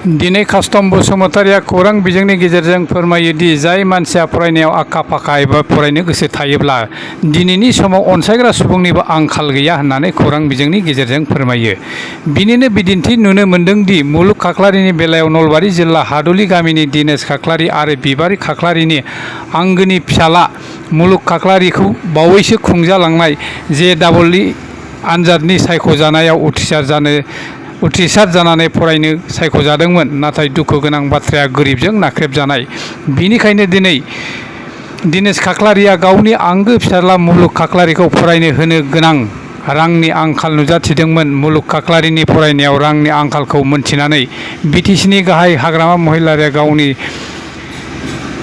दिनै कास्टम बसुमतारिया खौरां बिजोंनि गेजेरजों फोरमायो दि जाय मानसिया फरायनायाव आखा फाखा एबा फरायनो गोसो थायोब्ला दिनैनि समाव अनसायग्रा सुबुंनिबो आंखाल गैया होननानै खौरां बिजोंनि गेजेरजों फोरमायो। बिनिनो बिदिन्थि नुनो मोन्दों दि मुलुग खाख्लारिनि बेलायाव नलबारि जिल्ला हादुलि गामिनि दिनेश खाख्लारि आरो बिबारि खाख्लारिनि आंगोनि फिसाला मुलुग खाख्लारिखौ बावैसो खुंजालांनाय JEE आनजादनि सायख'जानायाव उथ्रिसार जानानै फरायनो सायख'जादोंमोन। नाथाय दुखु गोनां बाथ्राया गोरिबजों नाख्रेबजानाय। बिनिखायनो दिनै दिनेश खाख्लारिया गावनि आंगो फिसाला मुलुग खाख्लारिखौ फरायनो होनो गोनां रांनि आंखाल नुजाथिदोंमोन। मुलुग खाख्लारिनि फरायनायाव रांनि आंखालखौ मोनथिनानै BTCनि गाहाय हाग्रामा महिलारिया गावनि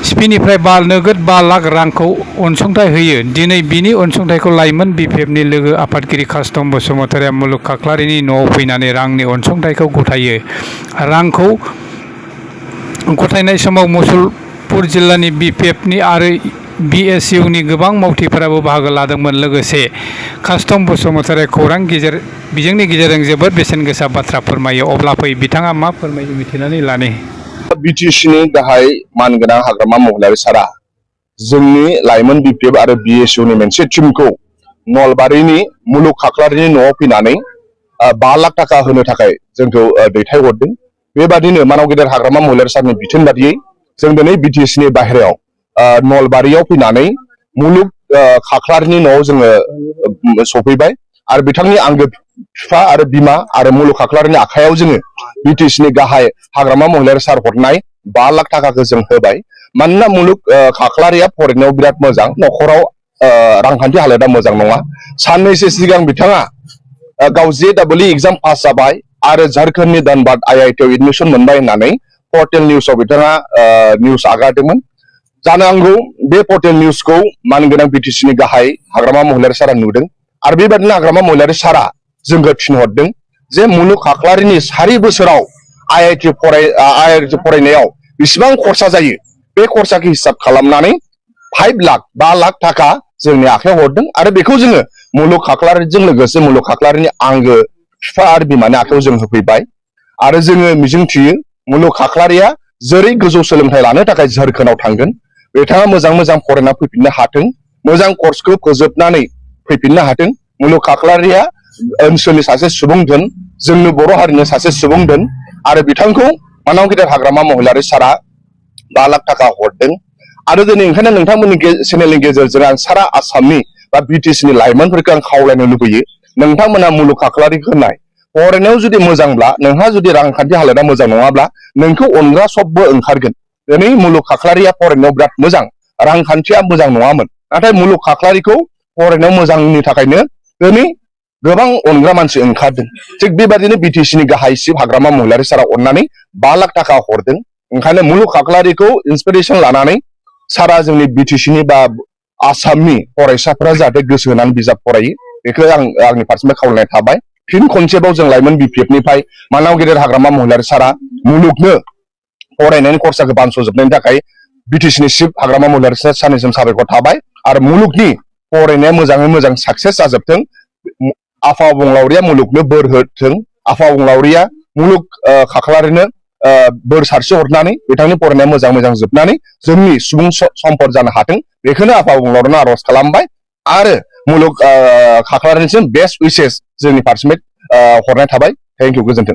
सिपिनिफ्राय नोगोद 5 लाख रांखौ अनसुंथाइ होयो। दिनै बिनि अनसुंथाइखौ लाइमोन BPFनि लोगो आफादगिरि कास्टम बसुमतारिया मुलुग खाख्लारिनि न'आव फैनानै रांनि अनसुंथाइखौ गथायो। रांखौ गथायनाय समाव मुसलपुर जिल्लानि BPFनि आरो BSUनि गोबां मावथिफोराबो बाहागो लादोंमोन। लोगोसे कास्टम बसुमतारिया खौरां बिजोंनि गेजेरजों जोबोद बेसेन गोसा बाथ्रा फोरमायो। अब्ला फै बिथाङा मा फोरमायो मिथिनानै लानि। BTCनि गाहाय मानगोनां हाग्रामा महिलारि सारा जोंनि लाइमोन BPF आरो BSUनि मोनसे टीमखौ नलबारिनि मुलुग खाख्लारिनि न'आव फैनानै 5 लाख थाखा होनो थाखाय जोंखौ दैथायहरदों। बेबादिनो मानाव गेदेर हाग्रामा महिलारि सारनि बिथोन बादियै जों दिनै BTCनि बाहेरायाव नलबारियाव फैनानै मुलुग खाख्लारिनि न'आव जोङो सफैबाय आरो बिथांनि आंगो बिफा आरो बिमा आरो मुलुग खाख्लारिनि आखायाव जोङो BTCनि गाहाय हाग्रामा महिलारि सार हरनाय 5 लाख थाखाखौ जों होबाय। मानोना मुलुग खाख्लारिया फरायनायाव बिराद मोजां, न'खराव रांखान्थि हालोदा मोजां नङा। साननैसो सिगां बिथाङा गाव JEE एग्जाम पास जाबाय आरो झारखंडनि धनबाद IIT आव एडमिसन मोनबाय होननानै पर्टेल निउसाव बिथाङा निउस आगारदोंमोन। जानो हागौ बे पर्टेल निउसखौ मानगोनां BTCनि गाहाय हाग्रामा महिलारि सारा नुदों आरो बेबादिनो हाग्रामा महिलारि सारा जोंखौ थिनहरदों जे मुलुग खाख्लारिनि 4 बोसोराव IIT फरायनायाव बेसेबां खरसा जायो बे खरसाखौ हिसाब खालामनानै 5 लाख थाखा जोंनि आखायाव हरदों आरो बेखौ जोङो मुलुग खाख्लारिजों लोगोसे मुलुग खाख्लारिनि आंगो बिफा आरो बिमानि आखायाव जों होफैबाय। आरो जोङो मिजिंथियो मुलुग खाख्लारिया जेरै गोजौ सोलोंथाइ लानो थाखाय झारखंडआव थांगोन बिथाङा मोजां फरायना फैफिननो हाथों, मोजां कर्सखौ फोजोबनानै फैफिननो हाथों। मुलुग खाख्लारिया ओनसोलनि सासे सुबुं धोन, जोंनि बर' हारिनि सासे सुबुं धोन आरो बिथांखौ मानाव गेदेर हाग्रामा महिलारि सारा 5 लाख थाखा हरदों। आरो दिनै ओंखायनो नोंथांमोननि चेनेलनि गेजेरजों आं सारा आसामनि बा BTCनि लाइमोनफोरखौ आं खावलायनो लुबैयो, नोंथांमोना मुलुग खाख्लारिखौ होनाय फरायनायाव जुदि मोजांब्ला, नोंहा जुदि रांखान्थि हालोदा मोजां नङाब्ला नोंखौ अनग्रा सबबो ओंखारगोन। दिनै मुलुग खाख्लारिया फरायनायाव बिराद मोजां, रांखान्थिया मोजां नङामोन, नाथाय मुलुग खाख्लारिखौ फरायनायाव मोजांनि थाखायनो दिनै गोबां अनग्रा मानसि ओंखारदों। थिग बेबादिनो BTCनि गाहाय सिब हाग्रामा महिलारि सारा अननानै 5 लाख थाखा हरदों। ओंखायनो मुलुग खाख्लारिखौ इन्सपिरेसन लानानै सारा जोंनि BTCनि बा आसामनि फरायसाफोरा जाहाथे गोसो होनानै बिजाब फरायो, बेखौ आंनि फारसेनिफ्राय खावलायनाय थाबाय। फिन खनसेबाव जों लाइमोन BPFनिफ्राय मानाव गेदेर हाग्रामा महिलारि सारा मुलुगनो फरायनायनि खरसाखौ बानस'जोबनायनि थाखाय BTCनि सिब हाग्रामा महिलारि सारनिसिम साबायखर थाबाय आरो मुलुगनि फरायनाया मोजाङै मोजां साक्सेस जाजोबथों। आफा अबंलावरिया मुलुगनो बोर होथों। आफा अबंलावरिया मुलुग खाख्लारिनो बोर सारस्रि हरनानै बिथांनि फरायनाया मोजां जोबनानै जोंनि सुबुं सम्पद जानो हाथों, बेखौनो आफा अबंलावरिनो आर'ज खालामबाय आरो मुलुग खाख्लारिनिसिम बेस्ट उइसेस जोंनि फारसेनिफ्राय हरनाय थाबाय। थेंक इउ, गोजोन्थों।